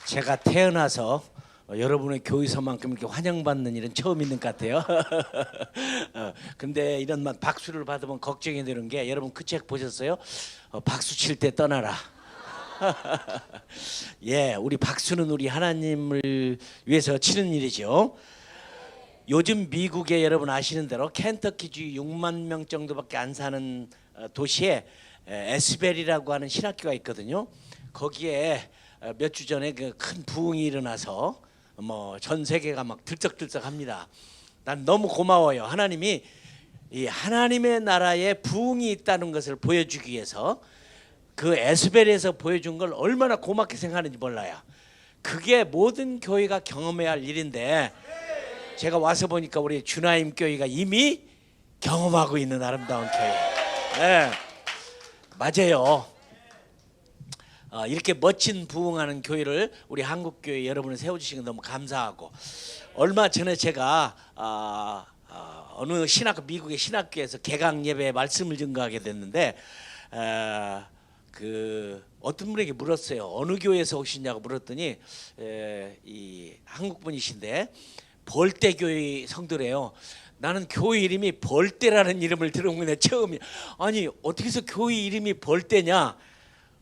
제가 태어나서 여러분의 교회에서만큼 이렇게 환영받는 일은 처음 있는 것 같아요. 근데 이런 막 박수를 받으면 걱정이 되는 게, 여러분 그 책 보셨어요? 박수 칠 때 떠나라. 예, 우리 박수는 우리 하나님을 위해서 치는 일이죠. 요즘 미국에 여러분 아시는 대로 켄터키주 6만 명 정도밖에 안 사는 도시에 에스벨이라고 하는 신학교가 있거든요. 거기에 몇 주 전에 그 큰 부흥이 일어나서 뭐 전 세계가 막 들썩들썩합니다. 난 너무 고마워요. 하나님이 이 하나님의 나라에 부흥이 있다는 것을 보여주기 위해서 그 에스벨에서 보여준 걸 얼마나 고맙게 생각하는지 몰라요. 그게 모든 교회가 경험해야 할 일인데, 제가 와서 보니까 우리 주나임 교회가 이미 경험하고 있는 아름다운 교회. 네, 맞아요. 이렇게 멋진 부흥하는 교회를 우리 한국교회 여러분을 세워주신 건 너무 감사하고, 얼마 전에 제가 어느 신학교, 미국의 신학교에서 개강 예배에 말씀을 증거하게 됐는데, 그 어떤 분에게 물었어요. 어느 교회에서 오시냐고 물었더니 이 한국 분이신데 벌떼교회 성도래요. 나는 교회 이름이 벌떼라는 이름을 들은 건데 처음이야. 아니 어떻게 해서 교회 이름이 벌떼냐?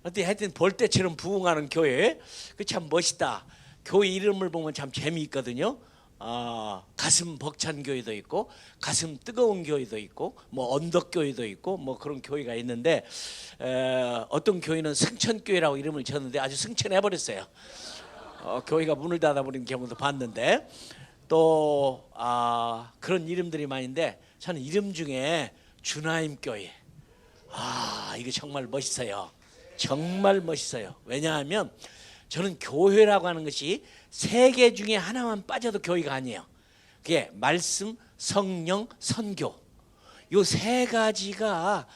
하여튼 벌떼처럼 부흥하는 교회, 그 참 멋있다. 교회 이름을 보면 참 재미있거든요. 가슴 벅찬 교회도 있고, 가슴 뜨거운 교회도 있고, 뭐 언덕 교회도 있고, 뭐 그런 교회가 있는데, 어떤 교회는 승천교회라고 이름을 지었는데 아주 승천해 버렸어요. 교회가 문을 닫아버린 경우도 봤는데, 또 그런 이름들이 많은데, 저는 이름 중에 주나임 교회, 이거 정말 멋있어요. 정말 멋있어요. 왜냐하면 저는 교회라고 하는 것이 세 개 중에 하나만 빠져도 교회가 아니에요. 그게 말씀, 성령, 선교, 이 세 가지가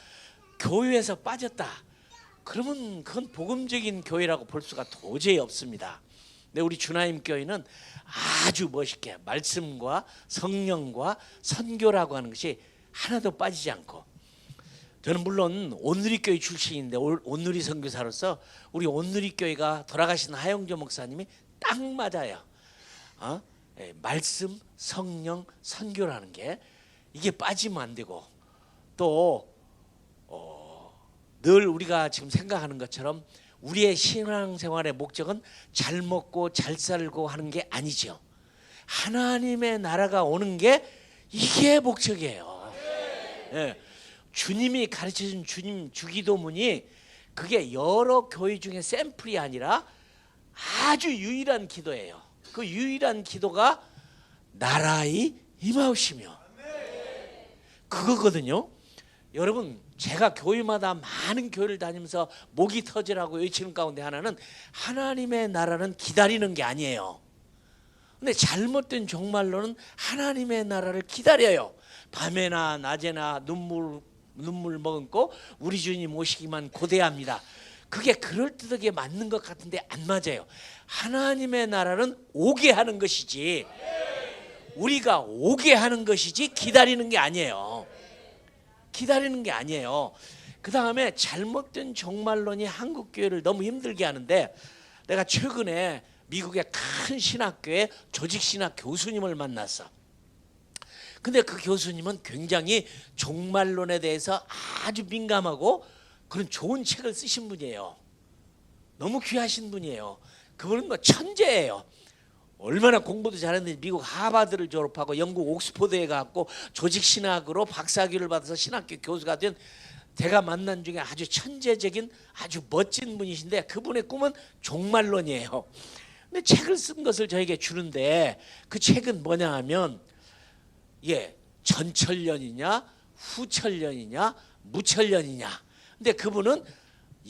교회에서 빠졌다 그러면 그건 복음적인 교회라고 볼 수가 도저히 없습니다. 근데 우리 주나임 교회는 아주 멋있게 말씀과 성령과 선교라고 하는 것이 하나도 빠지지 않고, 저는 물론 온누리교회 출신인데 온누리 선교사로서 우리 온누리교회가 돌아가신 하영조 목사님이 딱 맞아요. 말씀, 성령, 선교라는 게 이게 빠지면 안 되고, 또 늘 우리가 지금 생각하는 것처럼 우리의 신앙생활의 목적은 잘 먹고 잘 살고 하는 게 아니죠. 하나님의 나라가 오는 게 이게 목적이에요. 예. 주님이 가르쳐준 주님 주기도문이 그게 여러 교회 중에 샘플이 아니라 아주 유일한 기도예요. 그 유일한 기도가 나라의 임하옵시며 그거거든요. 여러분, 제가 교회마다 많은 교회를 다니면서 목이 터지라고 외치는 가운데 하나는 하나님의 나라는 기다리는 게 아니에요. 근데 잘못된 종말로는 하나님의 나라를 기다려요. 밤에나 낮에나 눈물 머금고 우리 주님 오시기만 고대합니다. 그게 그럴듯하게 맞는 것 같은데 안 맞아요. 하나님의 나라는 오게 하는 것이지, 우리가 오게 하는 것이지 기다리는 게 아니에요. 기다리는 게 아니에요. 그 다음에 잘못된 종말론이 한국 교회를 너무 힘들게 하는데, 내가 최근에 미국의 큰 신학교에 조직신학 교수님을 만났어. 근데 그 교수님은 굉장히 종말론에 대해서 아주 민감하고 그런 좋은 책을 쓰신 분이에요. 너무 귀하신 분이에요. 그분은 뭐 천재예요. 얼마나 공부도 잘했는지 미국 하버드를 졸업하고 영국 옥스퍼드에 갔고 조직신학으로 박사학위를 받아서 신학교 교수가 된, 제가 만난 중에 아주 천재적인 아주 멋진 분이신데, 그분의 꿈은 종말론이에요. 근데 책을 쓴 것을 저에게 주는데, 그 책은 뭐냐 하면 전천년이냐 후천년이냐 무천년이냐. 근데 그분은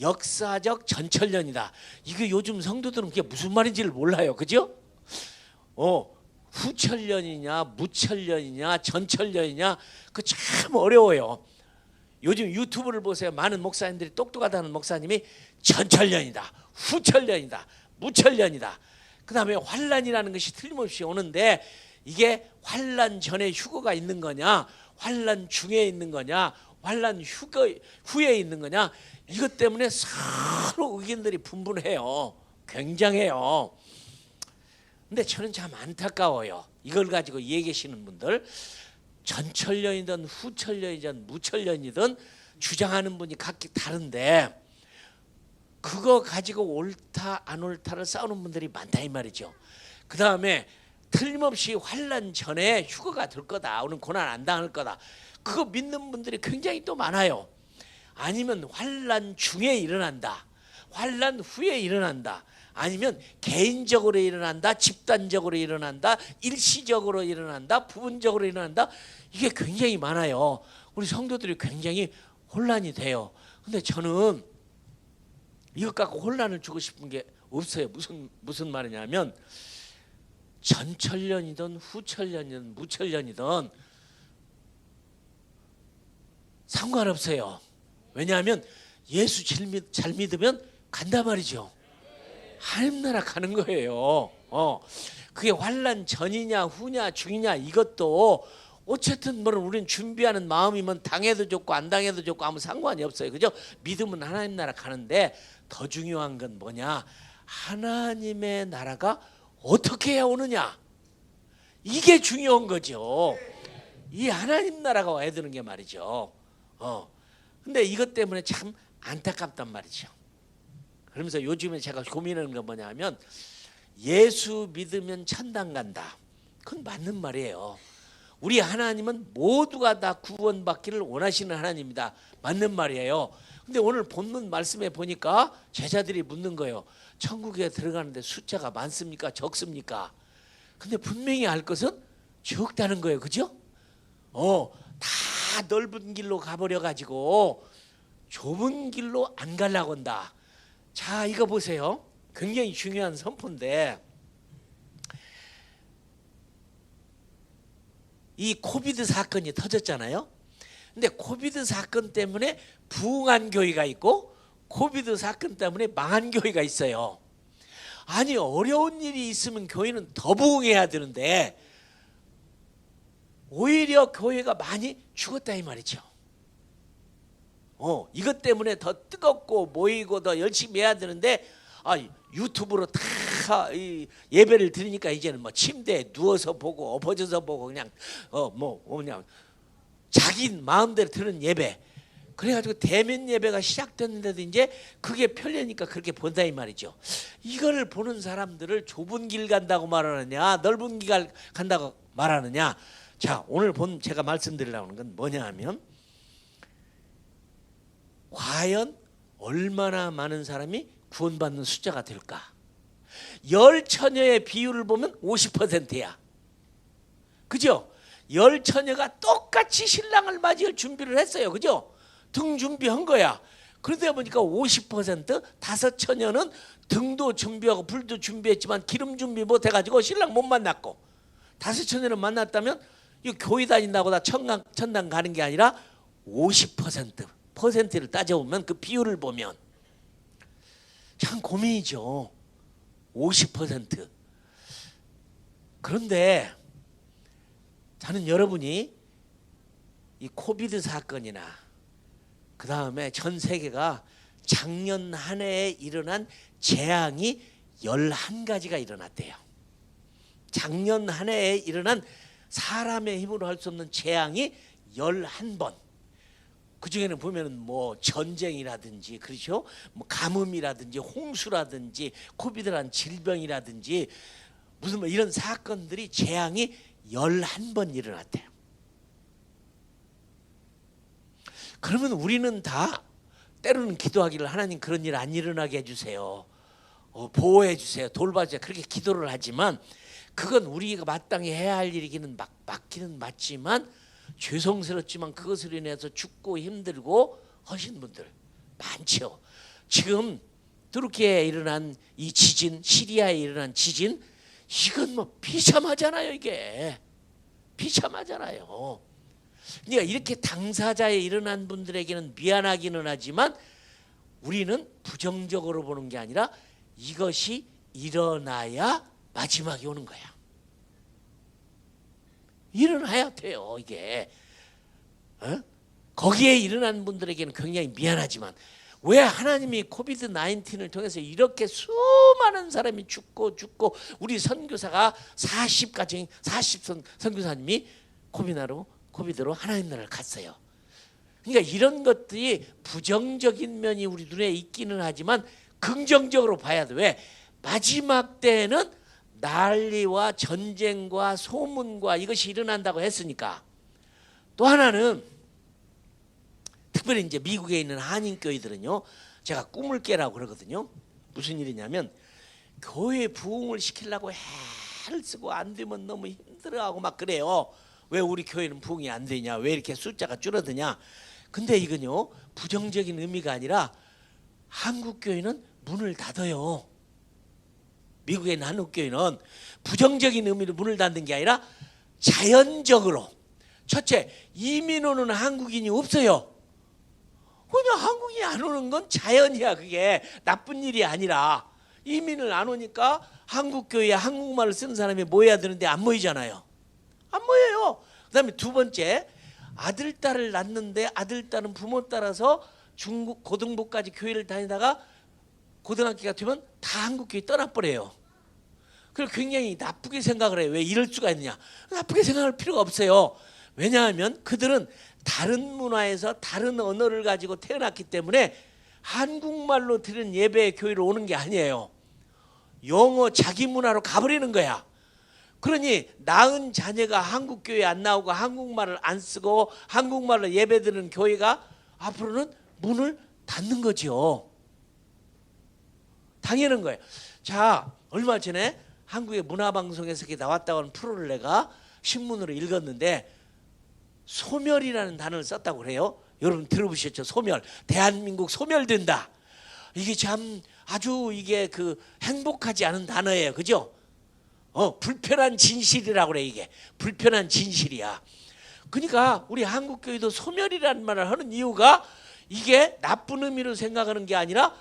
역사적 전천년이다. 이게 요즘 성도들은 그게 무슨 말인지를 몰라요. 그죠? 후천년이냐 무천년이냐 전천년이냐, 그 참 어려워요. 요즘 유튜브를 보세요. 많은 목사님들이, 똑똑하다는 목사님이 전천년이다, 후천년이다, 무천년이다. 그 다음에 환란이라는 것이 틀림없이 오는데, 이게 환란 전에 휴거가 있는 거냐, 환란 중에 있는 거냐, 환란 후에 있는 거냐, 이것 때문에 서로 의견들이 분분해요. 굉장해요. 근데 저는 참 안타까워요. 이걸 가지고 얘기하시는 분들, 전천년이든 후천년이든 무천년이든 주장하는 분이 각기 다른데 그거 가지고 옳다 안 옳다를 싸우는 분들이 많다 이 말이죠. 그 다음에 틀림없이 환난 전에 휴거가 될 거다, 오늘 고난 안 당할 거다, 그거 믿는 분들이 굉장히 또 많아요. 아니면 환난 중에 일어난다, 환난 후에 일어난다, 아니면 개인적으로 일어난다, 집단적으로 일어난다, 일시적으로 일어난다, 부분적으로 일어난다, 이게 굉장히 많아요. 우리 성도들이 굉장히 혼란이 돼요. 근데 저는 이것 갖고 혼란을 주고 싶은 게 없어요. 무슨 말이냐면 전천년이든 후천년이든 무천년이든 상관없어요. 왜냐하면 예수 잘 믿으면 간단 말이죠. 하나님 나라 가는 거예요. 그게 환난 전이냐 후냐 중이냐 이것도 어쨌든 뭐는 우리는 준비하는 마음이면 당해도 좋고 안 당해도 좋고 아무 상관이 없어요. 그죠? 믿으면 하나님 나라 가는데 더 중요한 건 뭐냐? 하나님의 나라가 어떻게 해야 오느냐? 이게 중요한 거죠. 이 하나님 나라가 와야 되는 게 말이죠. 근데 이것 때문에 참 안타깝단 말이죠. 그러면서 요즘에 제가 고민하는 건 뭐냐면 예수 믿으면 천당 간다. 그건 맞는 말이에요. 우리 하나님은 모두가 다 구원받기를 원하시는 하나님이다. 맞는 말이에요. 근데 오늘 본문 말씀에 보니까 제자들이 묻는 거예요. 천국에 들어가는데 숫자가 많습니까? 적습니까? 근데 분명히 알 것은 적다는 거예요. 그죠? 다 넓은 길로 가버려 가지고 좁은 길로 안 가려고 한다. 자, 이거 보세요. 굉장히 중요한 선포인데 이 코비드 사건이 터졌잖아요. 근데 코비드 사건 때문에 부흥한 교회가 있고 코비드 사건 때문에 망한 교회가 있어요. 아니, 어려운 일이 있으면 교회는 더 부흥해야 되는데 오히려 교회가 많이 죽었다 이 말이죠. 이것 때문에 더 뜨겁고 모이고 더 열심히 해야 되는데 유튜브로 다 예배를 드리니까 이제는 뭐 침대에 누워서 보고 엎어져서 보고 그냥 그냥 자기 마음대로 드는 예배. 그래가지고 대면 예배가 시작됐는데도 이제 그게 편리니까 그렇게 본다 이 말이죠. 이걸 보는 사람들을 좁은 길 간다고 말하느냐 넓은 길 간다고 말하느냐. 자, 오늘 제가 말씀드리려고 하는 건 뭐냐 하면 과연 얼마나 많은 사람이 구원받는 숫자가 될까? 열 처녀의 비율을 보면 50%야. 그죠? 열 처녀가 똑같이 신랑을 맞이할 준비를 했어요. 그죠? 등 준비한 거야. 그러다 보니까 50%, 다섯 처녀는 등도 준비하고 불도 준비했지만 기름 준비 못 해가지고 신랑 못 만났고, 다섯 처녀는 만났다면 이 교회 다닌다고 다 천당 가는 게 아니라 50%를 따져보면 그 비율을 보면 참 고민이죠. 50%. 그런데 저는 여러분이 이 코비드 사건이나 그 다음에 전 세계가 작년 한 해에 일어난 재앙이 11가지가 일어났대요. 작년 한 해에 일어난 사람의 힘으로 할 수 없는 재앙이 11번. 그 중에는 보면은 뭐 전쟁이라든지, 그렇죠? 뭐 가뭄이라든지, 홍수라든지, 코비드란 질병이라든지, 무슨 뭐 이런 사건들이 재앙이 11번 일어났대요. 그러면 우리는 다 때로는 기도하기를 하나님 그런 일 안 일어나게 해주세요. 보호해 주세요. 돌봐주세요. 그렇게 기도를 하지만 그건 우리가 마땅히 해야 할 일이기는 맞기는 맞지만 죄송스럽지만 그것으로 인해서 죽고 힘들고 하신 분들 많죠. 지금 tu르키에 일어난 이 지진, 시리아에 일어난 지진, 이건 뭐 비참하잖아요. 이게 비참하잖아요. 그러니까 이렇게 당사자에 일어난 분들에게는 미안하기는 하지만 우리는 부정적으로 보는 게 아니라 이것이 일어나야 마지막이 오는 거야. 일어나야 돼요. 이게 거기에 일어난 분들에게는 굉장히 미안하지만 왜 하나님이 코비드 19을 통해서 이렇게 수많은 사람이 죽고 우리 선교사가 40선 선교사님이 코비드로 하나님 나라를 갔어요. 그러니까 이런 것들이 부정적인 면이 우리 눈에 있기는 하지만 긍정적으로 봐야 돼. 왜? 마지막 때에는 난리와 전쟁과 소문과 이것이 일어난다고 했으니까. 또 하나는 특별히 이제 미국에 있는 한인교회들은요, 제가 꿈을 깨라고 그러거든요. 무슨 일이냐면 교회 부흥을 시키려고 애를 쓰고 안 되면 너무 힘들어하고 막 그래요. 왜 우리 교회는 부흥이 안 되냐? 왜 이렇게 숫자가 줄어드냐? 근데 이건요, 부정적인 의미가 아니라 한국 교회는 문을 닫아요. 미국에 있는 한국 교회는 부정적인 의미로 문을 닫는 게 아니라 자연적으로. 첫째, 이민 오는 한국인이 없어요. 그냥 한국인이 안 오는 건 자연이야. 그게 나쁜 일이 아니라. 이민을 안 오니까 한국 교회에 한국말을 쓰는 사람이 모여야 되는데 안 모이잖아요. 안 모여요. 그다음에 두 번째, 아들 딸을 낳는데 아들 딸은 부모 따라서 중국 고등부까지 교회를 다니다가 고등학교가 되면 다 한국 교회 떠나버려요. 그리고 굉장히 나쁘게 생각을 해요. 왜 이럴 수가 있느냐? 나쁘게 생각할 필요가 없어요. 왜냐하면 그들은 다른 문화에서 다른 언어를 가지고 태어났기 때문에 한국말로 드리는 예배의 교회로 오는 게 아니에요. 영어 자기 문화로 가버리는 거야. 그러니 낳은 자녀가 한국 교회에 안 나오고 한국말을 안 쓰고 한국말로 예배드리는 교회가 앞으로는 문을 닫는 거죠. 당연한 거예요. 자, 얼마 전에 한국의 문화방송에서 나왔다고 하는 프로를 내가 신문으로 읽었는데 소멸이라는 단어를 썼다고 그래요. 여러분 들어보셨죠? 소멸. 대한민국 소멸된다. 이게 참 아주 이게 그 행복하지 않은 단어예요. 그죠? 불편한 진실이라고 그래. 이게 불편한 진실이야. 그러니까 우리 한국교회도 소멸이라는 말을 하는 이유가 이게 나쁜 의미로 생각하는 게 아니라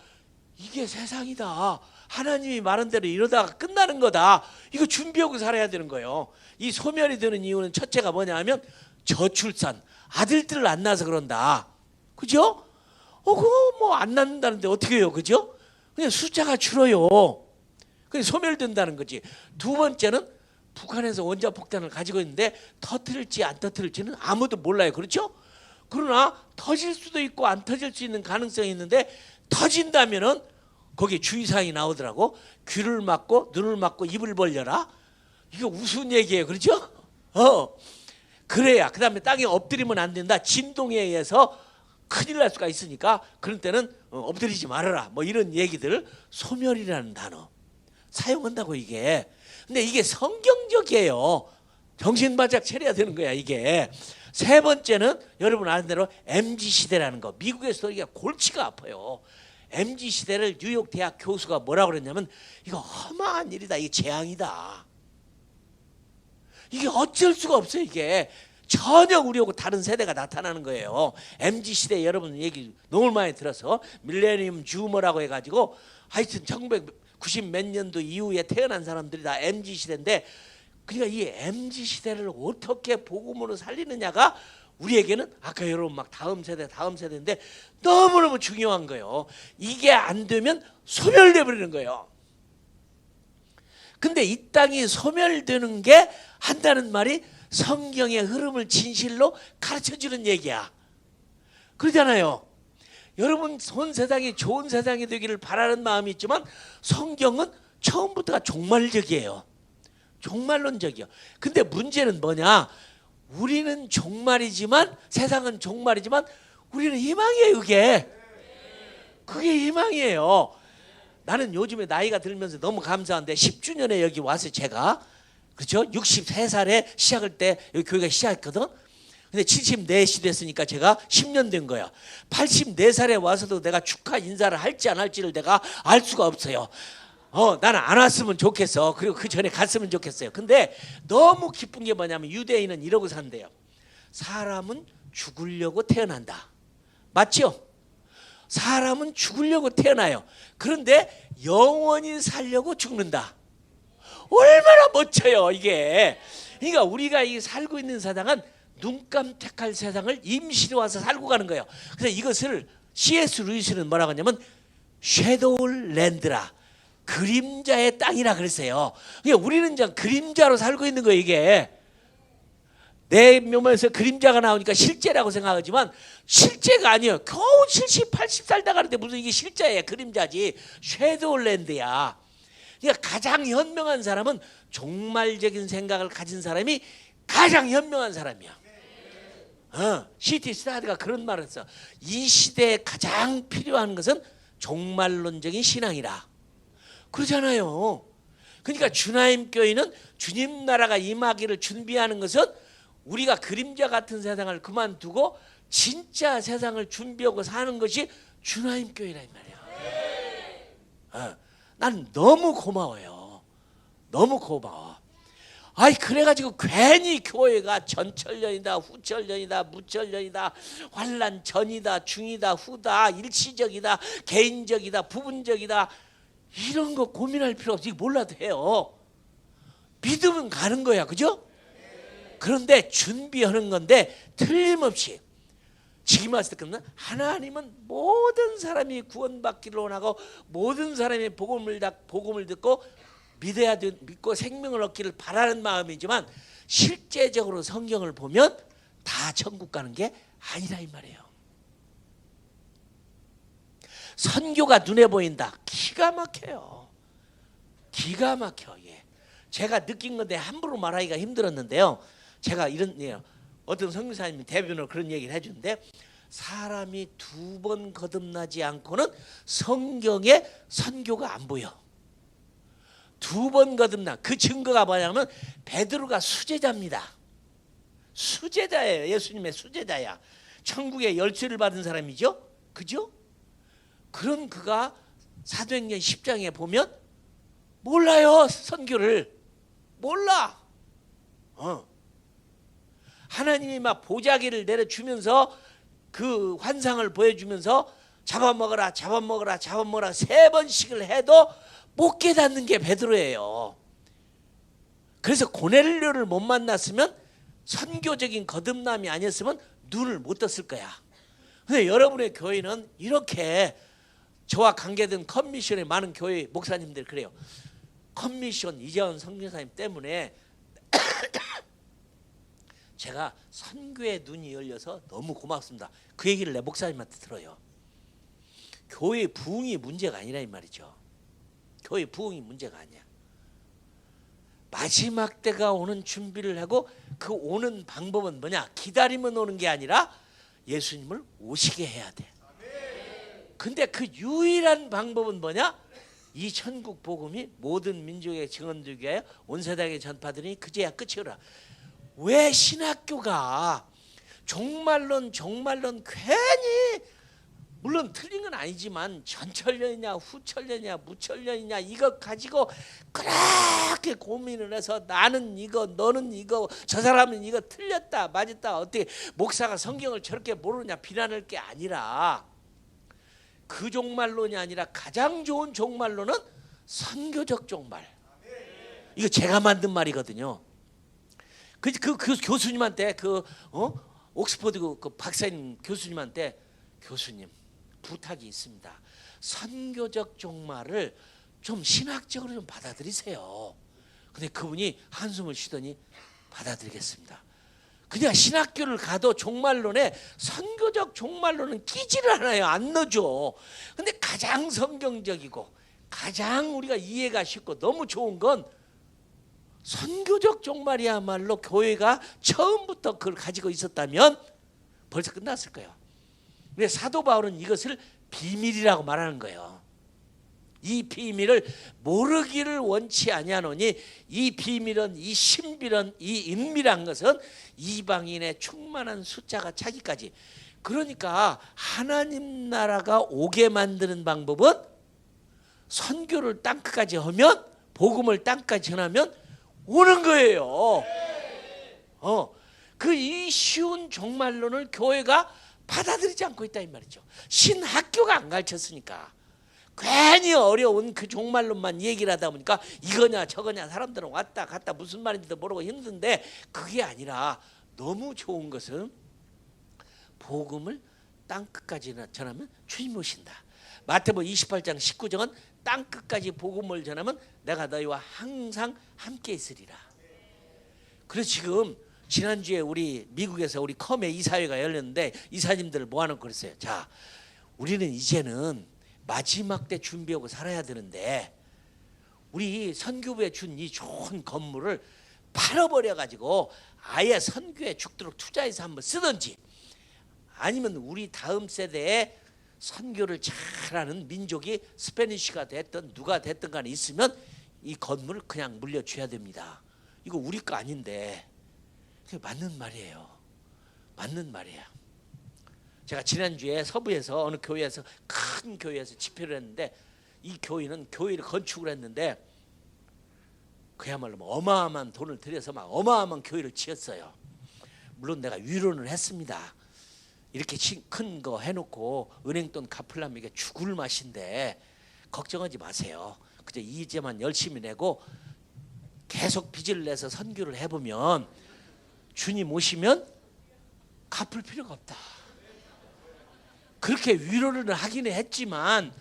이게 세상이다. 하나님이 말한 대로 이러다가 끝나는 거다. 이거 준비하고 살아야 되는 거예요. 이 소멸이 되는 이유는 첫째가 뭐냐 하면 저출산, 아들들을 안 낳아서 그런다. 그죠? 그거 뭐 안 낳는다는데 어떻게 해요? 그죠? 그냥 숫자가 줄어요. 그냥 소멸된다는 거지. 두 번째는 북한에서 원자폭탄을 가지고 있는데 터뜨릴지 안 터뜨릴지는 아무도 몰라요. 그렇죠? 그러나 터질 수도 있고 안 터질 수 있는 가능성이 있는데 터진다면은 거기에 주의사항이 나오더라고. 귀를 막고 눈을 막고 입을 벌려라. 이게 우스운 얘기예요. 그렇죠? 그래야 그 다음에 땅에 엎드리면 안 된다. 진동에 의해서 큰일 날 수가 있으니까 그런 때는 엎드리지 말아라. 뭐 이런 얘기들. 소멸이라는 단어 사용한다고 이게. 근데 이게 성경적이에요. 정신 바짝 차려야 되는 거야 이게. 세 번째는 여러분 아는 대로 MZ시대라는 거. 미국에서도 이게 골치가 아파요. MZ시대를 뉴욕 대학 교수가 뭐라고 그랬냐면 이거 험한 일이다. 이게 재앙이다. 이게 어쩔 수가 없어요. 이게 전혀 우리하고 다른 세대가 나타나는 거예요. MZ시대 여러분 얘기 너무 많이 들어서 밀레니엄 즈머라고 해가지고 하여튼 1990 몇 년도 이후에 태어난 사람들이 다 MZ시대인데 그러니까 이 MZ시대를 어떻게 복음으로 살리느냐가 우리에게는 아까 여러분 막 다음 세대인데 너무너무 중요한 거예요. 이게 안 되면 소멸돼 버리는 거예요. 근데 이 땅이 소멸되는 게 한다는 말이 성경의 흐름을 진실로 가르쳐주는 얘기야. 그러잖아요. 여러분 온 세상이 좋은 세상이 되기를 바라는 마음이 있지만 성경은 처음부터가 종말적이에요. 종말론적이요. 근데 문제는 뭐냐? 우리는 종말이지만 세상은 종말이지만 우리는 희망이에요. 그게 희망이에요. 나는 요즘에 나이가 들면서 너무 감사한데 10주년에 여기 와서 제가 그렇죠? 63살에 시작할 때 여기 교회가 시작했거든. 근데 74시 됐으니까 제가 10년 된 거야. 84살에 와서도 내가 축하 인사를 할지 안 할지를 내가 알 수가 없어요. 나는 안 왔으면 좋겠어. 그리고 그 전에 갔으면 좋겠어요. 근데 너무 기쁜 게 뭐냐면 유대인은 이러고 산대요. 사람은 죽으려고 태어난다. 맞죠? 사람은 죽으려고 태어나요. 그런데 영원히 살려고 죽는다. 얼마나 멋져요 이게. 그러니까 우리가 이 살고 있는 세상은 눈 깜짝할 세상을 임시로 와서 살고 가는 거예요. 그래서 이것을 C.S. 루이스는 뭐라고 하냐면 섀도우 랜드라, 그림자의 땅이라 그랬어요. 그러니까 우리는 이제 그림자로 살고 있는 거예요. 이게 내 몸에서 그림자가 나오니까 실제라고 생각하지만 실제가 아니에요. 겨우 70, 80 살다 가는데 무슨 이게 실제야. 그림자지. 섀도우 랜드야. 그러니까 가장 현명한 사람은 종말적인 생각을 가진 사람이 가장 현명한 사람이야. C.T. 스타드가 그런 말을 했어. 이 시대에 가장 필요한 것은 종말론적인 신앙이라. 그러잖아요. 그러니까 주나임 교회는 주님 나라가 임하기를 준비하는 것은 우리가 그림자 같은 세상을 그만두고 진짜 세상을 준비하고 사는 것이 주나임 교회라 이 말이야. 난 너무 고마워요. 너무 고마워. 아이 그래가지고 괜히 교회가 전철련이다, 후철련이다, 무철련이다, 환난 전이다, 중이다, 후다, 일시적이다, 개인적이다, 부분적이다, 이런 거 고민할 필요 없이 몰라도 해요. 믿으면 가는 거야, 그죠? 그런데 준비하는 건데 틀림없이 지금 왔을 때는 하나님은 모든 사람이 구원받기를 원하고 모든 사람이 복음을 듣고 믿고 생명을 얻기를 바라는 마음이지만 실제적으로 성경을 보면 다 천국 가는 게 아니라 이 말이에요. 선교가 눈에 보인다. 기가 막혀요. 기가 막혀. 예. 제가 느낀 건데 함부로 말하기가 힘들었는데요. 제가 어떤 선교사님이 대변으로 그런 얘기를 해주는데 사람이 두 번 거듭나지 않고는 성경에 선교가 안 보여. 두 번 거듭나. 그 증거가 뭐냐면 베드로가 수제자입니다. 수제자예요. 예수님의 수제자야. 천국의 열쇠를 받은 사람이죠. 그죠? 그런 그가 사도행전 10장에 보면 몰라요. 선교를 몰라. 하나님이 막 보자기를 내려주면서 그 환상을 보여주면서 잡아먹어라 3번씩을 해도 못 깨닫는 게 베드로예요. 그래서 고넬료를 못 만났으면 선교적인 거듭남이 아니었으면 눈을 못 떴을 거야. 근데 여러분의 교회는 이렇게 저와 관계된 컨미션의 많은 교회 목사님들 그래요. 컨미션 이재원 선교사님 때문에 제가 선교의 눈이 열려서 너무 고맙습니다. 그 얘기를 내 목사님한테 들어요. 교회 부흥이 문제가 아니라 이 말이죠. 교회 부흥이 문제가 아니야. 마지막 때가 오는 준비를 하고 그 오는 방법은 뭐냐? 기다리면 오는 게 아니라 예수님을 오시게 해야 돼. 근데 그 유일한 방법은 뭐냐? 이 천국 복음이 모든 민족에 증언되게 하여 온 세상에 전파되니 그제야 끝이오라. 왜 신학교가 종말론 괜히 물론 틀린 건 아니지만 전철련이냐 후철련이냐 무철련이냐 이거 가지고 그렇게 고민을 해서 나는 이거 너는 이거 저 사람은 이거 틀렸다 맞았다 어떻게 목사가 성경을 저렇게 모르냐 비난할 게 아니라 그 종말론이 아니라 가장 좋은 종말론은 선교적 종말. 이거 제가 만든 말이거든요. 그 교수님한테 옥스퍼드 그 박사님 교수님한테 교수님 부탁이 있습니다. 선교적 종말을 좀 신학적으로 좀 받아들이세요. 근데 그분이 한숨을 쉬더니 받아들이겠습니다. 그냥 신학교를 가도 종말론에 선교적 종말론은 끼지를 않아요. 안 넣어줘. 근데 가장 성경적이고 가장 우리가 이해가 쉽고 너무 좋은 건 선교적 종말이야말로 교회가 처음부터 그걸 가지고 있었다면 벌써 끝났을 거예요. 근데 사도 바울은 이것을 비밀이라고 말하는 거예요. 이 비밀을 모르기를 원치 아니하노니 이 비밀은 이 신비는 이 은밀한 것은 이방인의 충만한 숫자가 차기까지. 그러니까 하나님 나라가 오게 만드는 방법은 선교를 땅끝까지 하면 복음을 땅까지 전하면 오는 거예요. 그 이 쉬운 종말론을 교회가 받아들이지 않고 있다 이 말이죠. 신학교가 안 가르쳤으니까 괜히 어려운 그 종말론만 얘기를 하다 보니까 이거냐 저거냐 사람들은 왔다 갔다 무슨 말인지도 모르고 힘든데 그게 아니라 너무 좋은 것은 복음을 땅끝까지 전하면 주님 오신다. 마태복음 28장 19절은 땅끝까지 복음을 전하면 내가 너희와 항상 함께 있으리라. 그래서 지금 지난주에 우리 미국에서 우리 컴의 이사회가 열렸는데 이사님들 모아놓고 그랬어요. 자, 우리는 이제는 마지막 때 준비하고 살아야 되는데 우리 선교부에 준 이 좋은 건물을 팔아버려 가지고 아예 선교에 죽도록 투자해서 한번 쓰든지, 아니면 우리 다음 세대에 선교를 잘하는 민족이 스페니쉬가 됐든 누가 됐든 간에 있으면 이 건물을 그냥 물려줘야 됩니다. 이거 우리 거 아닌데. 맞는 말이에요. 맞는 말이에요. 제가 지난주에 서부에서 어느 교회에서 큰 교회에서 집회를 했는데, 이 교회는 교회를 건축을 했는데 그야말로 어마어마한 돈을 들여서 막 어마어마한 교회를 지었어요. 물론 내가 위로는 했습니다. 이렇게 큰 거 해놓고 은행돈 갚으려면 이게 죽을 맛인데 걱정하지 마세요. 그저 이제만 열심히 내고 계속 빚을 내서 선교를 해보면 주님 오시면 갚을 필요가 없다. 그렇게 위로를 하기는 했지만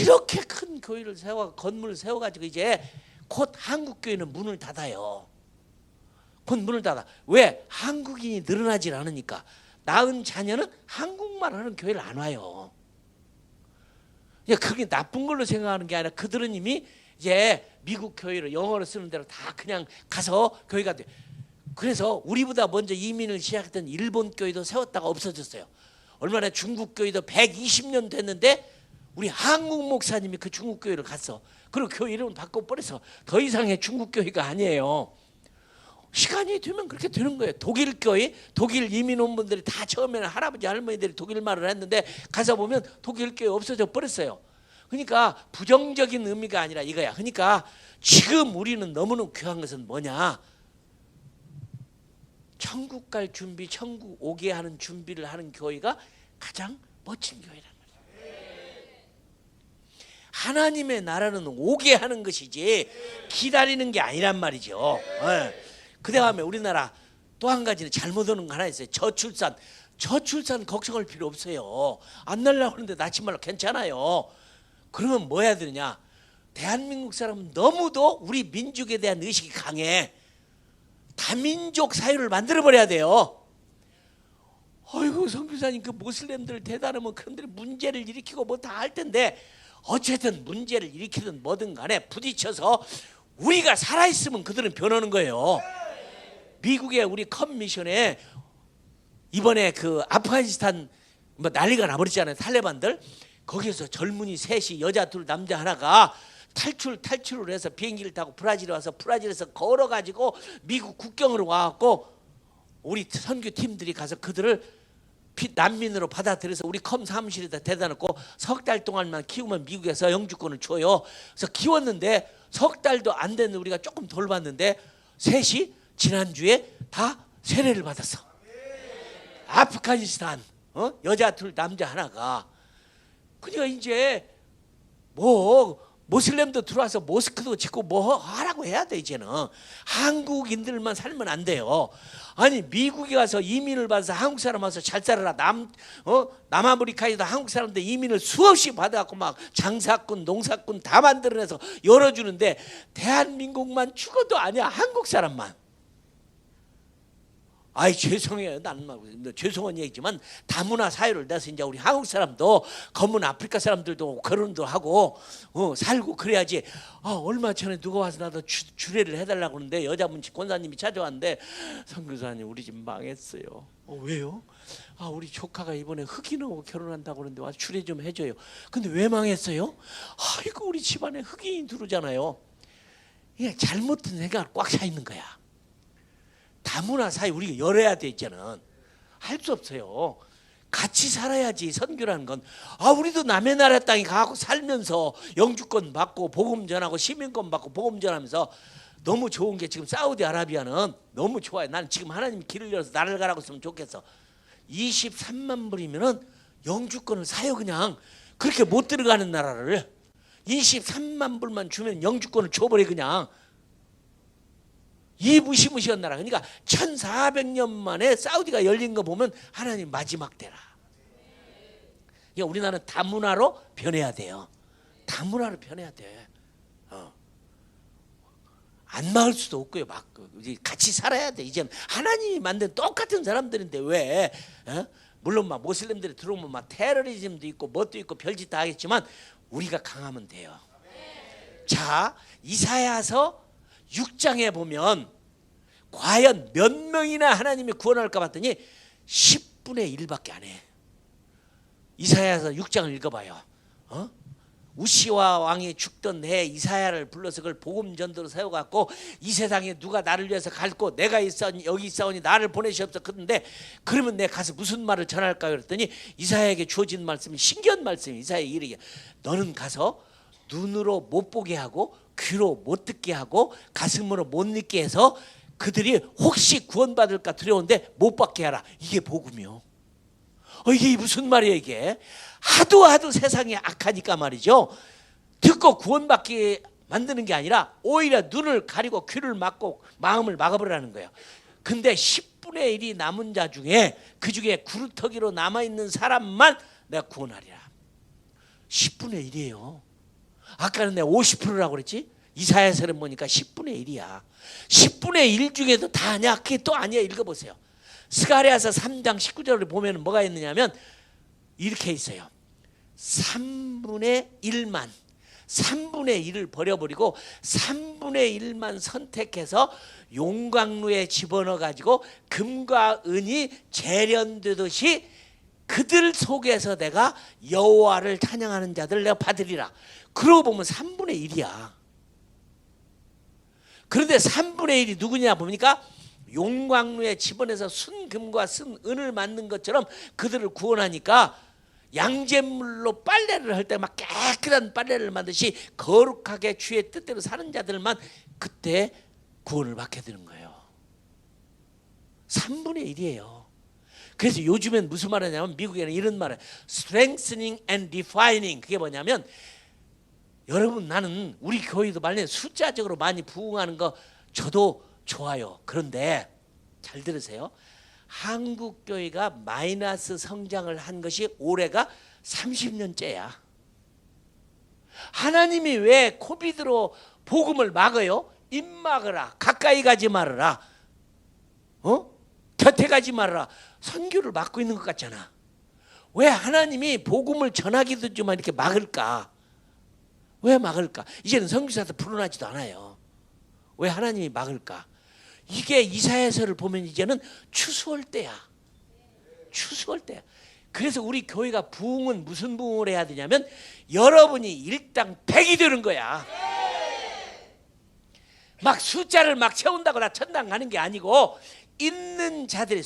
이렇게 큰 교회를 세워, 건물을 세워가지고 이제 곧 한국교회는 문을 닫아요. 곧 문을 닫아. 왜? 한국인이 늘어나질 않으니까. 낳은 자녀는 한국말 하는 교회를 안 와요. 그게 나쁜 걸로 생각하는 게 아니라 그들은 이미 이제 미국 교회로 영어로 쓰는 대로 다 그냥 가서 교회가 돼. 그래서 우리보다 먼저 이민을 시작했던 일본 교회도 세웠다가 없어졌어요. 얼마 전에 중국 교회도 120년 됐는데 우리 한국 목사님이 그 중국 교회를 갔어. 그리고 교회 이름을 바꿔버려서 더 이상의 중국 교회가 아니에요. 시간이 되면 그렇게 되는 거예요. 독일 교회, 독일 이민 온 분들이 다 처음에는 할아버지 할머니들이 독일 말을 했는데 가서 보면 독일 교회 없어져 버렸어요. 그러니까 부정적인 의미가 아니라 이거야. 그러니까 지금 우리는 너무너무 귀한 것은 뭐냐? 천국 갈 준비, 천국 오게 하는 준비를 하는 교회가 가장 멋진 교회란 말이에요. 하나님의 나라는 오게 하는 것이지 기다리는 게 아니란 말이죠. 그 다음에 우리나라 또 한 가지는 잘못 오는 거 하나 있어요. 저출산. 저출산 걱정할 필요 없어요. 안 날라고 하는데 낳지 말라 괜찮아요. 그러면 뭐 해야 되느냐? 대한민국 사람은 너무도 우리 민족에 대한 의식이 강해. 다민족 사회를 만들어버려야 돼요. 어이구 선교사님 그 모슬렘들 대단하면 그런데 문제를 일으키고 뭐 다 할 텐데 어쨌든 문제를 일으키든 뭐든 간에 부딪혀서 우리가 살아있으면 그들은 변하는 거예요. 미국의 우리 컴미션에 이번에 그 아프가니스탄 뭐 난리가 나버렸잖아요. 탈레반들. 거기서 젊은이 셋이 여자 둘 남자 하나가 탈출을 해서 비행기를 타고 브라질에 와서 브라질에서 걸어가지고 미국 국경으로 와갖고 우리 선교팀들이 가서 그들을 난민으로 받아들여서 우리 컴 사무실에다 대다 놓고 석 달 동안만 키우면 미국에서 영주권을 줘요. 그래서 키웠는데 석 달도 안 됐는데 우리가 조금 돌봤는데 셋이 지난주에 다 세례를 받았어. 아프가니스탄 여자 둘 남자 하나가. 그러니까 이제 뭐 모슬렘도 들어와서 모스크도 짓고 뭐 하라고 해야 돼. 이제는 한국인들만 살면 안 돼요. 아니 미국에 가서 이민을 받아서 한국 사람 와서 잘 살아라. 남아메리카에도 한국 사람들 이민을 수없이 받아갖고 막 장사꾼 농사꾼 다 만들어내서 열어주는데 대한민국만 죽어도 아니야. 한국 사람만. 아이 죄송해요. 나는 막 죄송한 얘기지만 다문화 사회를 내서 이제 우리 한국 사람도 검은 아프리카 사람들도 결혼도 하고 살고 그래야지. 얼마 전에 누가 와서 나도 주례를 해달라고 하는데 여자분 권사님이 찾아왔는데 선교사님 우리 집 망했어요. 왜요? 우리 조카가 이번에 흑인하고 결혼한다고 그러는데 와서 주례 좀 해줘요. 근데 왜 망했어요? 아이고 우리 집안에 흑인이 들어오잖아요. 이게 잘못된 생각을 꽉 차 있는 거야. 다문화 사회 우리가 열어야 돼. 이제는 할 수 없어요. 같이 살아야지. 선교라는 건 우리도 남의 나라 땅에 가고 살면서 영주권 받고 복음 전하고 시민권 받고 복음 전하면서 너무 좋은 게 지금 사우디아라비아는 너무 좋아요. 나는 지금 하나님이 길을 열어서 나를 가라고 했으면 좋겠어. 23만 불이면은 영주권을 사요. 그냥 그렇게 못 들어가는 나라를 23만 불만 주면 영주권을 줘버려. 그냥 이 무시무시한 나라. 그러니까 1400년 만에 사우디가 열린 거 보면 하나님 마지막 때라. 그러니까 우리나라는 다문화로 변해야 돼요. 다문화로 변해야 돼. 안 막을 수도 없고요. 막 같이 살아야 돼. 이제는 하나님이 만든 똑같은 사람들인데 왜? 물론 막 모슬림들이 들어오면 막 테러리즘도 있고 뭣도 있고 별짓 다 하겠지만 우리가 강하면 돼요. 자, 이사야서 6장에 보면 과연 몇 명이나 하나님이 구원할까 봤더니 10분의 1밖에 안 해. 이사야서 6장을 읽어봐요. 우시와 왕이 죽던 해 이사야를 불러서 그걸 복음 전도로 세워갖고 이 세상에 누가 나를 위해서 갈고 내가 여기 있사오니 나를 보내시옵소서. 그런데 그러면 내가 가서 무슨 말을 전할까 그랬더니 이사야에게 주어진 말씀이 신기한 말씀이 이사야에 이르게 너는 가서 눈으로 못 보게 하고 귀로 못 듣게 하고 가슴으로 못 느끼게 해서 그들이 혹시 구원받을까 두려운데 못 받게 하라. 이게 복음이요. 이게 무슨 말이에요 이게. 하도 세상이 악하니까 말이죠. 듣고 구원받게 만드는 게 아니라 오히려 눈을 가리고 귀를 막고 마음을 막아버리라는 거예요. 근데 10분의 1이 남은 자 중에 그 중에 구루터기로 남아있는 사람만 내가 구원하리라. 10분의 1이에요. 아까는 내가 50%라고 그랬지. 이사야서는 보니까 10분의 1이야 10분의 1 중에도 다 아니야. 그게 또 아니야. 읽어보세요. 스가랴서 3장 19절을 보면 뭐가 있느냐면 이렇게 있어요. 3분의 1만 3분의 1을 버려버리고 3분의 1만 선택해서 용광로에 집어넣어 가지고 금과 은이 재련되듯이 그들 속에서 내가 여호와를 찬양하는 자들 내가 받으리라. 그러고 보면 3분의 1이야. 그런데 3분의 1이 누구냐 보니까 용광로에 집어내서 순금과 순은을 만든 것처럼 그들을 구원하니까 양잿물로 빨래를 할 때 막 깨끗한 빨래를 만드시 거룩하게 주의 뜻대로 사는 자들만 그때 구원을 받게 되는 거예요. 3분의 1이에요. 그래서 요즘엔 무슨 말 하냐면 미국에는 이런 말을 strengthening and defining. 그게 뭐냐면 여러분 나는 우리 교회도 말년 숫자적으로 많이 부흥하는 거 저도 좋아요. 그런데 잘 들으세요. 한국 교회가 마이너스 성장을 한 것이 올해가 30년째야. 하나님이 왜 코비드로 복음을 막아요? 입 막으라. 가까이 가지 말아라. 곁에 가지 말아라. 선교를 막고 있는 것 같잖아. 왜 하나님이 복음을 전하기도 좀 이렇게 막을까? 왜 막을까? 이제는 선교사도 불어나지도 않아요. 왜 하나님이 막을까? 이게 이사야서를 보면 이제는 추수할 때야. 추수할 때야. 그래서 우리 교회가 부흥은 무슨 부흥을 해야 되냐면 여러분이 일당 100이 되는 거야. 막 숫자를 막 채운다거나 천당 가는 게 아니고 있는 자들이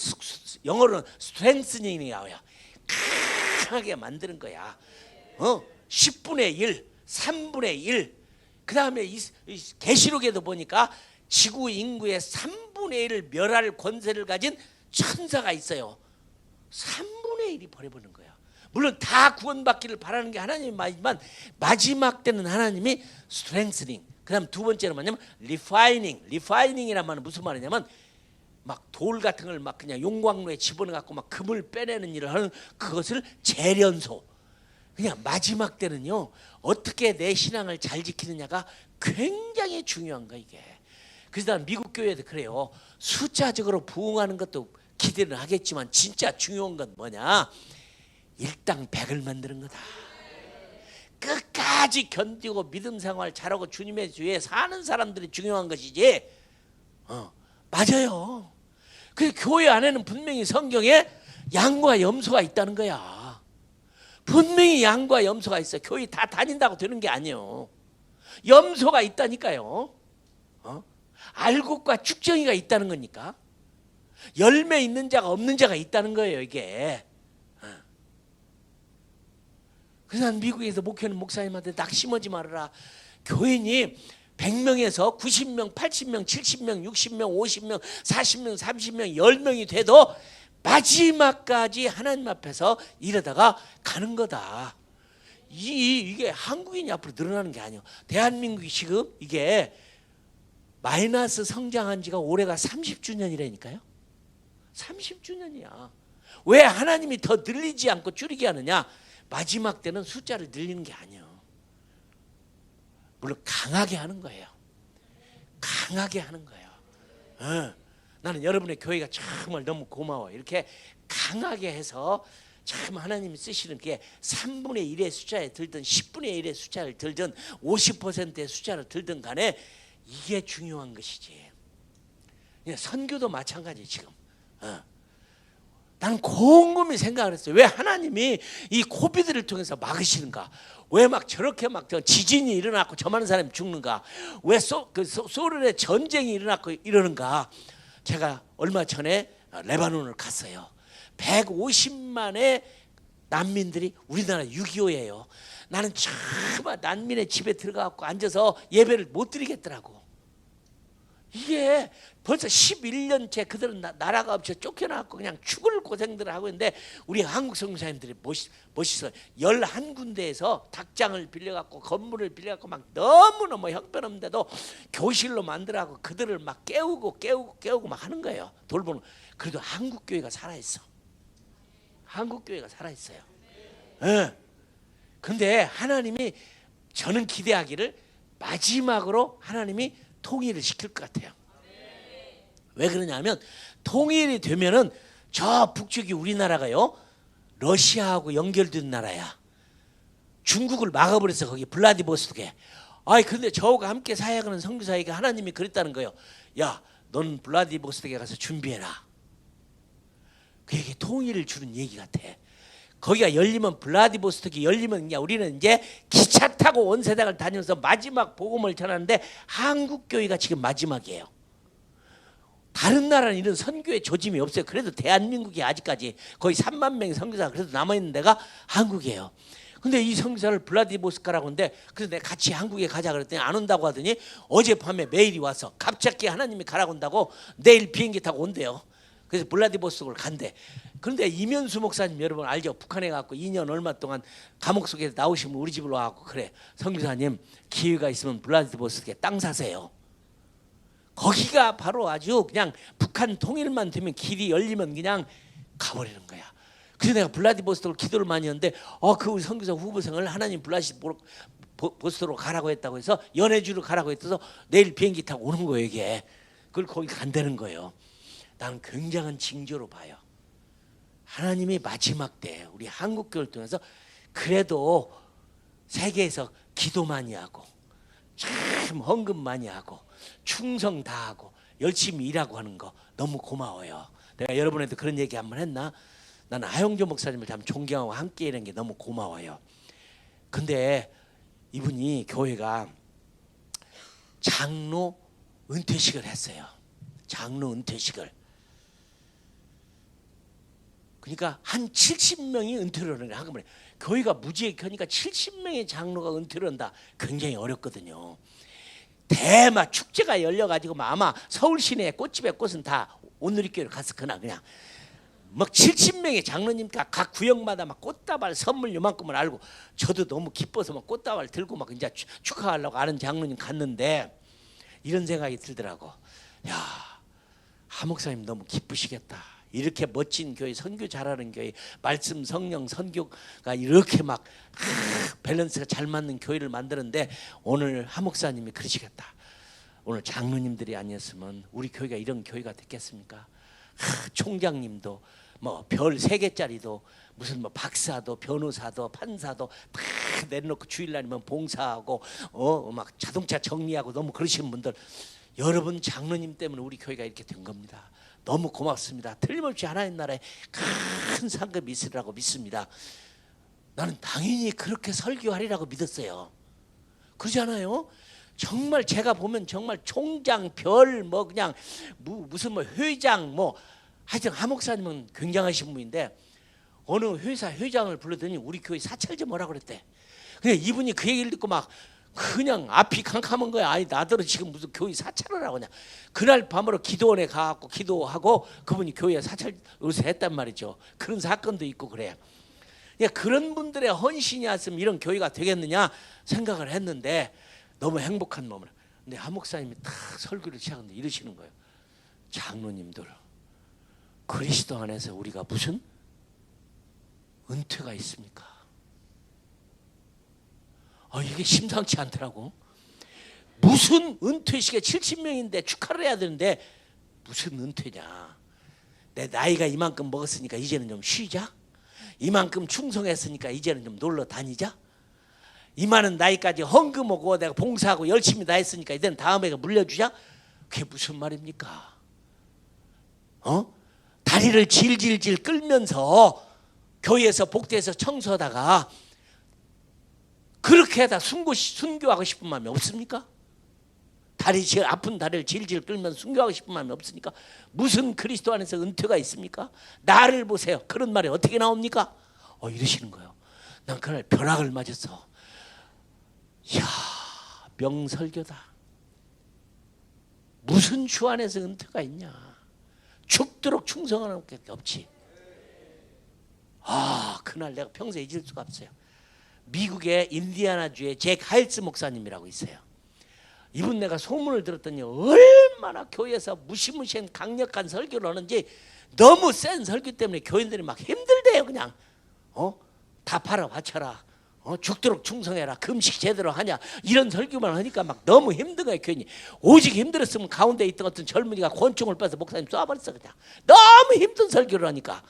영어로는 스트렝스닝이 나와요. 강하게 만드는 거야. 10분의 1, 3분의 1. 그 다음에 계시록에도 보니까 지구 인구의 3분의 1을 멸할 권세를 가진 천사가 있어요. 3분의 1이 버려버리는 거야. 물론 다 구원받기를 바라는 게 하나님의 말이지만 마지막 때는 하나님이 스트렝스닝. 그 다음 두 번째는 뭐냐면 리파이닝. 리파이닝이란 말은 무슨 말이냐면 막 돌 같은 걸 막 그냥 용광로에 집어넣어갖고 막 금을 빼내는 일을 하는 그것을 재련소. 그냥 마지막 때는요 어떻게 내 신앙을 잘 지키느냐가 굉장히 중요한 거야 이게. 그래서 난 미국 교회도 그래요. 숫자적으로 부흥하는 것도 기대는 하겠지만 진짜 중요한 건 뭐냐? 일당 100을 만드는 거다. 끝까지 견디고 믿음 생활 잘하고 주님의 주에 사는 사람들이 중요한 것이지. 맞아요. 그 교회 안에는 분명히 성경에 양과 염소가 있다는 거야. 분명히 양과 염소가 있어. 교회 다 다닌다고 되는 게 아니에요. 염소가 있다니까요. 알곡과 축정이가 있다는 거니까. 열매 있는 자가 없는 자가 있다는 거예요 이게. 그래서 난 미국에서 목회하는 목사님한테 낙심하지 말아라. 교인이 100명에서 90명, 80명, 70명, 60명, 50명, 40명, 30명, 10명이 돼도 마지막까지 하나님 앞에서 이러다가 가는 거다. 이게 한국인이 앞으로 늘어나는 게 아니에요. 대한민국이 지금 이게 마이너스 성장한 지가 올해가 30주년이라니까요. 30주년이야. 왜 하나님이 더 늘리지 않고 줄이게 하느냐? 마지막 때는 숫자를 늘리는 게 아니에요. 물론 강하게 하는 거예요. 강하게 하는 거예요. 나는 여러분의 교회가 정말 너무 고마워요. 이렇게 강하게 해서 참 하나님이 쓰시는 게 3분의 1의 숫자에 들든 10분의 1의 숫자를 들든 50%의 숫자를 들든 간에 이게 중요한 것이지. 선교도 마찬가지 지금. 나는 곰곰이 생각을 했어요. 왜 하나님이 이 코비드를 통해서 막으시는가? 왜 막 저렇게 막 지진이 일어났고 저 많은 사람이 죽는가? 왜 소련의 전쟁이 일어났고 이러는가? 제가 얼마 전에 레바논을 갔어요. 150만의 난민들이 우리나라 6.25예요. 나는 정말 난민의 집에 들어가서 앉아서 예배를 못 드리겠더라고. 이게 벌써 11년째 그들은 나라가 없이 쫓겨나고 그냥 죽을 고생들을 하고 있는데 우리 한국 선교사님들이 멋있어요. 11군데에서 닭장을 빌려갖고 건물을 빌려갖고 막 너무너무 형편없는데도 교실로 만들어갖고 그들을 막 깨우고 막 하는 거예요. 돌보는. 그래도 한국교회가 살아있어. 한국교회가 살아있어요. 근데 하나님이 저는 기대하기를 마지막으로 하나님이 통일을 시킬 것 같아요. 왜 그러냐면 통일이 되면은 저 북쪽이 우리나라가요 러시아하고 연결된 나라야. 중국을 막아버려서 거기 블라디보스토크에. 근데 저하고 함께 사역하는 선교사에게 하나님이 그랬다는 거예요. 야, 넌 블라디보스토크에 가서 준비해라. 그게 통일을 주는 얘기 같아. 거기가 열리면 블라디보스토크가 열리면 우리는 이제 기차 타고 온 세상을 다니면서 마지막 복음을 전하는데 한국교회가 지금 마지막이에요. 다른 나라는 이런 선교의 조짐이 없어요. 그래도 대한민국이 아직까지 거의 3만 명의 선교사가 그래도 남아있는 데가 한국이에요. 근데 이 선교사를 블라디보스토크라고 하는데 그래서 내가 같이 한국에 가자 그랬더니 안 온다고 하더니 어젯밤에 메일이 와서 갑자기 하나님이 가라고 한다고 내일 비행기 타고 온대요. 그래서 블라디보스토크를 간대. 그런데 이면수 목사님 여러분 알죠? 북한에 가고 2년 얼마 동안 감옥 속에서 나오시면 우리 집으로 와갖고 그래 선교사님 기회가 있으면 블라디보스토크에 땅 사세요. 거기가 바로 아주 그냥 북한 통일만 되면 길이 열리면 그냥 가버리는 거야. 그래서 내가 블라디보스토크를 기도를 많이 했는데 그 우리 선교사 후보생을 하나님 블라디보스토크로 가라고 했다고 해서 연해주로 가라고 했어서 내일 비행기 타고 오는 거예요 이게. 그걸 거기 간다는 거예요. 나는 굉장한 징조로 봐요. 하나님이 마지막 때 우리 한국교회를 통해서 그래도 세계에서 기도 많이 하고 참 헌금 많이 하고 충성 다하고 열심히 일하고 하는 거 너무 고마워요. 내가 여러분한테 그런 얘기 한번 했나? 나는 하용조 목사님을 참 존경하고 함께 일하는 게 너무 고마워요. 근데 이분이 교회가 장로 은퇴식을 했어요. 장로 은퇴식을. 그러니까 한 70명이 은퇴를 하는 거예요. 한꺼번에. 교회가 무지하게 크니까 70명의 장로가 은퇴를 한다. 굉장히 어렵거든요. 대마 축제가 열려가지고 아마 서울 시내의 꽃집의 꽃은 다 온누리교회로 갔을 거나 그냥 막 70명의 장로님과 각 구역마다 막 꽃다발 선물 요만큼을 알고 저도 너무 기뻐서 막 꽃다발 들고 막 이제 축하하려고 아는 장로님 갔는데 이런 생각이 들더라고. 야, 하 목사님 너무 기쁘시겠다. 이렇게 멋진 교회, 선교 잘하는 교회, 말씀, 성령, 선교가 이렇게 막 밸런스가 잘 맞는 교회를 만드는데 오늘 하 목사님이 그러시겠다. 오늘 장로님들이 아니었으면 우리 교회가 이런 교회가 됐겠습니까? 총장님도 뭐 별 3개짜리도 무슨 뭐 박사도 변호사도 판사도 다 내려놓고 주일날이면 봉사하고 막 자동차 정리하고 너무 그러시는 분들 여러분 장로님 때문에 우리 교회가 이렇게 된 겁니다. 너무 고맙습니다. 틀림없이 하나님 나라에 큰 상급이 있으리라고 믿습니다. 나는 당연히 그렇게 설교하리라고 믿었어요. 그러지 않아요? 정말 제가 보면 정말 총장 별 뭐 그냥 무슨 뭐 회장 뭐 하여튼 하 목사님은 굉장하신 분인데 어느 회사 회장을 불러더니 우리 교회 사찰 좀 오라고 그랬대. 근데 이분이 그 얘기를 듣고 막 그냥 앞이 캄캄한 거야. 아니 나더러 지금 무슨 교회 사찰을 하고냐. 그날 밤으로 기도원에 가갖고 기도하고 그분이 교회에 사찰 의뢰 했단 말이죠. 그런 사건도 있고 그래. 그러니까 그런 분들의 헌신이 왔으면 이런 교회가 되겠느냐 생각을 했는데 너무 행복한 마음으로. 근데 하 목사님이 딱 설교를 시작하는데 이러시는 거예요. 장로님들 그리스도 안에서 우리가 무슨 은퇴가 있습니까? 이게 심상치 않더라고. 무슨 은퇴식에 70명인데 축하를 해야 되는데 무슨 은퇴냐. 내 나이가 이만큼 먹었으니까 이제는 좀 쉬자. 이만큼 충성했으니까 이제는 좀 놀러 다니자. 이만한 나이까지 헌금하고 내가 봉사하고 열심히 다 했으니까 이제는 다음에 물려주자. 그게 무슨 말입니까? 다리를 질질질 끌면서 교회에서 복도에서 청소하다가 그렇게 하다 순교하고 싶은 마음이 없습니까? 아픈 다리를 질질 끌면서 순교하고 싶은 마음이 없으니까 무슨 그리스도 안에서 은퇴가 있습니까? 나를 보세요. 그런 말이 어떻게 나옵니까? 이러시는 거예요. 난 그날 벼락을 맞았어. 이야, 명설교다. 무슨 주 안에서 은퇴가 있냐. 죽도록 충성하는 게 없지. 그날 내가 평생 잊을 수가 없어요. 미국의 인디애나주의 잭 하일스 목사님이라고 있어요. 이분 내가 소문을 들었더니 얼마나 교회에서 무시무시한 강력한 설교를 하는지 너무 센 설교 때문에 교인들이 막 힘들대요. 그냥 다 팔아 바쳐라. 죽도록 충성해라. 금식 제대로 하냐. 이런 설교만 하니까 막 너무 힘든 거예요. 교인이. 오직 힘들었으면 가운데 있던 어떤 젊은이가 권총을 빼서 목사님 쏴버렸어. 그냥 너무 힘든 설교를 하니까.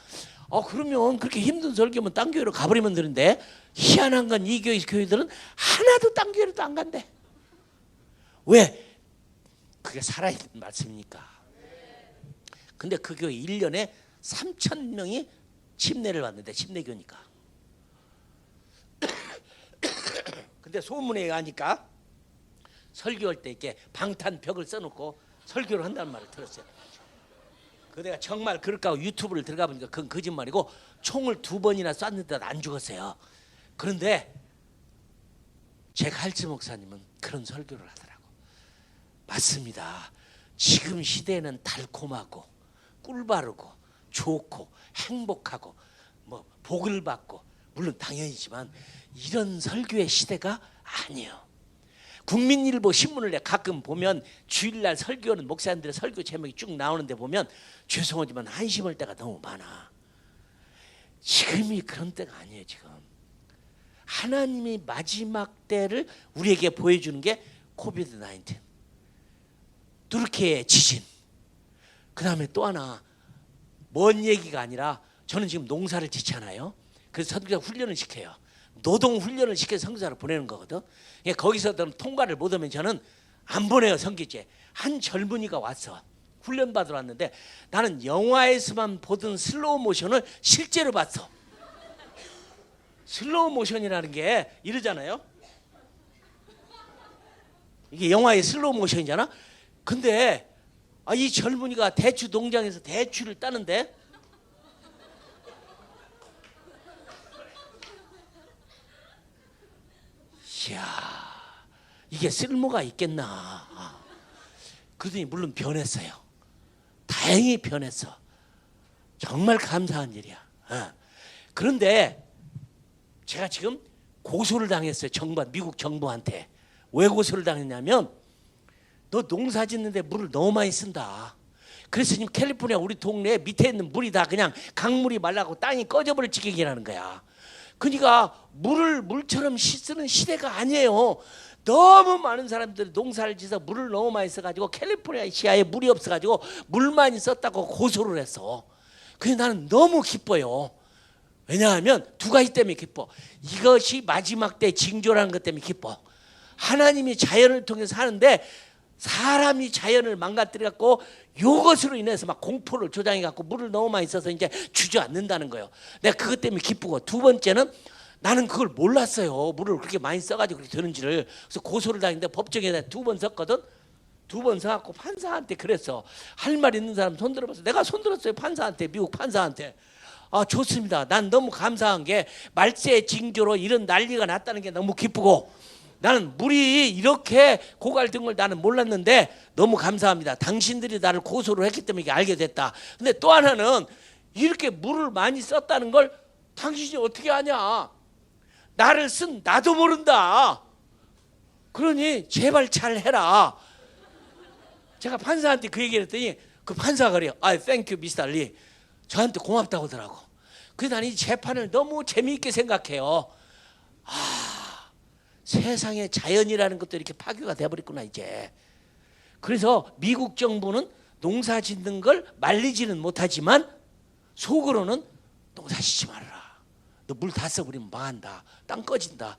그러면 그렇게 힘든 설교면 딴 교회로 가버리면 되는데 희한한 건 이 교회 교회들은 하나도 딴 교회로도 안 간대. 왜? 그게 살아있는 말씀이니까. 근데 그 교회 1년에 3,000명이 침례를 받는데 침례교니까. 근데 소문에 가니까 설교할 때 이렇게 방탄벽을 써놓고 설교를 한다는 말을 들었어요. 내가 정말 그럴까 하고 유튜브를 들어가 보니까 그건 거짓말이고 총을 2번이나 쐈는데도 안 죽었어요. 그런데 잭 할츠 목사님은 그런 설교를 하더라고. 맞습니다. 지금 시대에는 달콤하고 꿀바르고 좋고 행복하고 뭐 복을 받고 물론 당연이지만 이런 설교의 시대가 아니에요. 국민일보 신문을 내가 가끔 보면 주일날 설교하는 목사님들의 설교 제목이 쭉 나오는데 보면 죄송하지만 한심할 때가 너무 많아. 지금이 그런 때가 아니에요. 지금 하나님이 마지막 때를 우리에게 보여주는 게 코비드-19, 투르키의 지진, 그 다음에 또 하나 먼 얘기가 아니라 저는 지금 농사를 짓잖아요. 그래서 선교사 훈련을 시켜요. 노동 훈련을 시켜서 선교사를 보내는 거거든. 거기서 통과를 못하면 저는 안 보내요. 선교지에. 한 젊은이가 왔어. 훈련 받으러 왔는데 나는 영화에서만 보던 슬로우 모션을 실제로 봤어. 슬로우 모션이라는 게 이러잖아요. 이게 영화의 슬로우 모션이잖아. 근데 이 젊은이가 대추 농장에서 대추를 따는데 이야, 이게 쓸모가 있겠나. 그러더니 물론 변했어요. 다행히 변했어. 정말 감사한 일이야. 그런데 제가 지금 고소를 당했어요. 미국 정부한테. 왜 고소를 당했냐면 너 농사 짓는데 물을 너무 많이 쓴다. 그래서 지금 캘리포니아 우리 동네 밑에 있는 물이 다 그냥 강물이 말라고 땅이 꺼져버릴 지경이라는 거야. 그러니까 물을 물처럼 쓰는 시대가 아니에요. 너무 많은 사람들이 농사를 지어서 물을 너무 많이 써가지고 캘리포니아 시야에 물이 없어가지고 물 많이 썼다고 고소를 했어. 그래서 나는 너무 기뻐요. 왜냐하면 두 가지 때문에 기뻐. 이것이 마지막 때 징조라는 것 때문에 기뻐. 하나님이 자연을 통해서 하는데 사람이 자연을 망가뜨려갖고 이것으로 인해서 막 공포를 조장해갖고 물을 너무 많이 써서 이제 주저앉는다는 거예요. 내가 그것 때문에 기쁘고, 두 번째는 나는 그걸 몰랐어요. 물을 그렇게 많이 써가지고 그렇게 되는지를. 그래서 고소를 당했는데 법정에다 2번 섰거든. 2번 서갖고 판사한테 그랬어. 할 말 있는 사람 손 들어봤어. 내가 손 들었어요. 판사한테, 미국 판사한테. 좋습니다. 난 너무 감사한 게 말세의 징조로 이런 난리가 났다는 게 너무 기쁘고, 나는 물이 이렇게 고갈된 걸 나는 몰랐는데 너무 감사합니다. 당신들이 나를 고소를 했기 때문에 이게 알게 됐다. 근데 또 하나는 이렇게 물을 많이 썼다는 걸 당신이 어떻게 아냐. 나를 쓴 나도 모른다. 그러니 제발 잘 해라. 제가 판사한테 그 얘기를 했더니 그 판사가 그래요. thank you, Mr. Lee. 저한테 고맙다고 하더라고. 그래서 나는 이 재판을 너무 재미있게 생각해요. 세상의 자연이라는 것도 이렇게 파괴가 돼버렸구나 이제. 그래서 미국 정부는 농사 짓는 걸 말리지는 못하지만 속으로는 농사 짓지 말아라. 너 물 다 써버리면 망한다. 땅 꺼진다.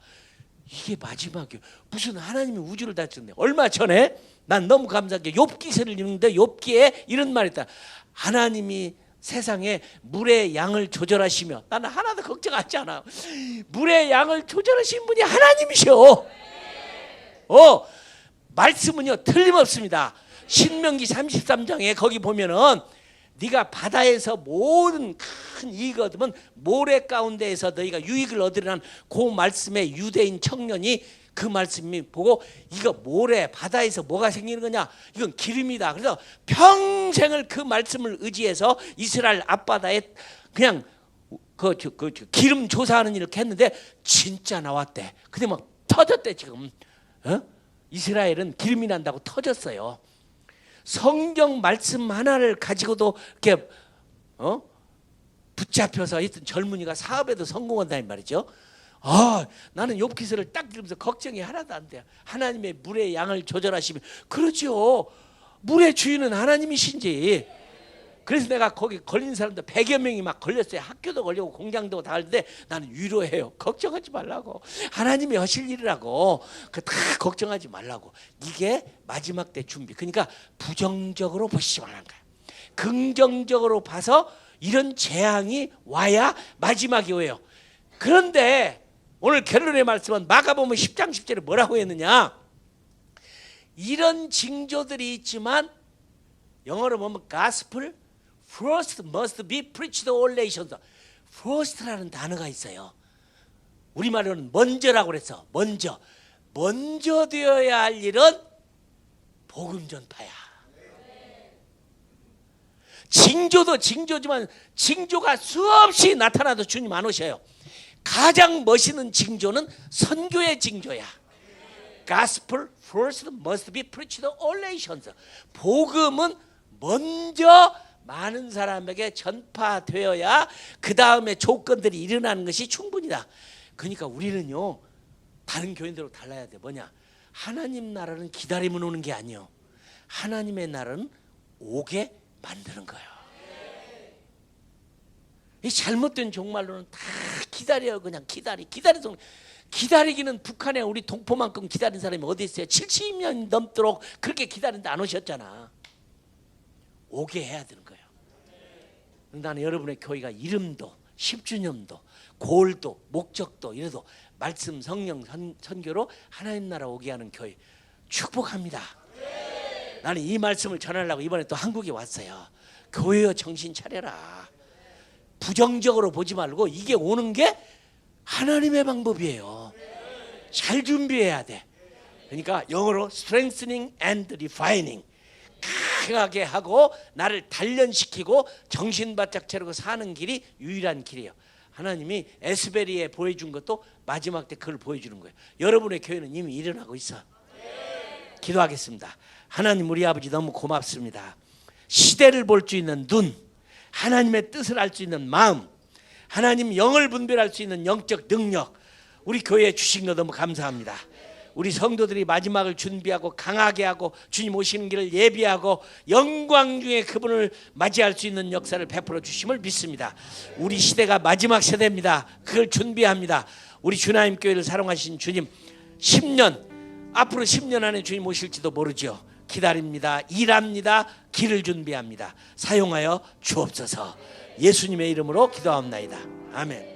이게 마지막이에요. 무슨 하나님이 우주를 다 쳤네. 얼마 전에 난 너무 감사한 게 욥기서를 읽는데 욥기에 이런 말이 있다. 하나님이 세상에 물의 양을 조절하시며, 나는 하나도 걱정하지 않아. 물의 양을 조절하신 분이 하나님이셔. 말씀은요 틀림없습니다. 신명기 33장에 거기 보면은 네가 바다에서 모든 큰 이익을 얻으면 모래 가운데에서 너희가 유익을 얻으라는 그 말씀에 유대인 청년이 그 말씀이 보고 이거 모래 바다에서 뭐가 생기는 거냐, 이건 기름이다. 그래서 평생을 그 말씀을 의지해서 이스라엘 앞바다에 그냥 그 기름 조사하는 일을 했는데 진짜 나왔대. 근데 막 터졌대 지금. 이스라엘은 기름이 난다고 터졌어요. 성경 말씀 하나를 가지고도 이렇게 붙잡혀서 있던 젊은이가 사업에도 성공한다는 말이죠. 나는 욥기서를 딱 들으면서 걱정이 하나도 안 돼요. 하나님의 물의 양을 조절하시면, 그렇죠. 물의 주인은 하나님이신지. 그래서 내가 거기 걸린 사람들 100여 명이 막 걸렸어요. 학교도 걸리고 공장도 다 하는데 나는 위로해요. 걱정하지 말라고. 하나님이 하실 일이라고. 다 걱정하지 말라고. 이게 마지막 때 준비. 그러니까 부정적으로 보시지 말라는 거예요. 긍정적으로 봐서 이런 재앙이 와야 마지막이 오요. 그런데 오늘 결론의 말씀은 마가복음 10장 10절에 뭐라고 했느냐, 이런 징조들이 있지만 영어로 보면 gospel first must be preached all nations. first라는 단어가 있어요. 우리말로는 먼저라고 그랬어. 먼저 되어야 할 일은 복음 전파야. 징조도 징조지만 징조가 수없이 나타나도 주님 안 오셔요. 가장 멋있는 징조는 선교의 징조야. Gospel first must be preached to all nations. 복음은 먼저 많은 사람에게 전파되어야 그 다음에 조건들이 일어나는 것이 충분이다. 그러니까 우리는요 다른 교인들하고 달라야 돼. 뭐냐, 하나님 나라는 기다리면 오는 게 아니요, 하나님의 나라는 오게 만드는 거예요. 이 잘못된 종말로는 다 기다려요. 그냥 기다려서. 기다리기는 북한에 우리 동포만큼 기다린 사람이 어디 있어요? 70년 넘도록 그렇게 기다리는데 안 오셨잖아. 오게 해야 되는 거예요. 나는 여러분의 교회가 이름도 10주년도 골도 목적도 이래도 말씀 성령 선교로 하나님 나라 오게 하는 교회 축복합니다. 나는 이 말씀을 전하려고 이번에 또 한국에 왔어요. 교회여 정신 차려라. 부정적으로 보지 말고 이게 오는 게 하나님의 방법이에요. 잘 준비해야 돼. 그러니까 영어로 strengthening and refining, 강하게 하고 나를 단련시키고 정신 바짝 차리고 사는 길이 유일한 길이에요. 하나님이 에스베리에 보여준 것도 마지막 때 그걸 보여주는 거예요. 여러분의 교회는 이미 일어나고 있어. 기도하겠습니다. 하나님 우리 아버지 너무 고맙습니다. 시대를 볼 수 있는 눈, 하나님의 뜻을 알 수 있는 마음, 하나님 영을 분별할 수 있는 영적 능력 우리 교회에 주신 거 너무 감사합니다. 우리 성도들이 마지막을 준비하고 강하게 하고 주님 오시는 길을 예비하고 영광 중에 그분을 맞이할 수 있는 역사를 베풀어 주심을 믿습니다. 우리 시대가 마지막 세대입니다. 그걸 준비합니다. 우리 주나님 교회를 사랑하신 주님, 10년 앞으로 10년 안에 주님 오실지도 모르죠. 기다립니다. 일합니다. 길을 준비합니다. 사용하여 주옵소서. 예수님의 이름으로 기도합나이다. 아멘.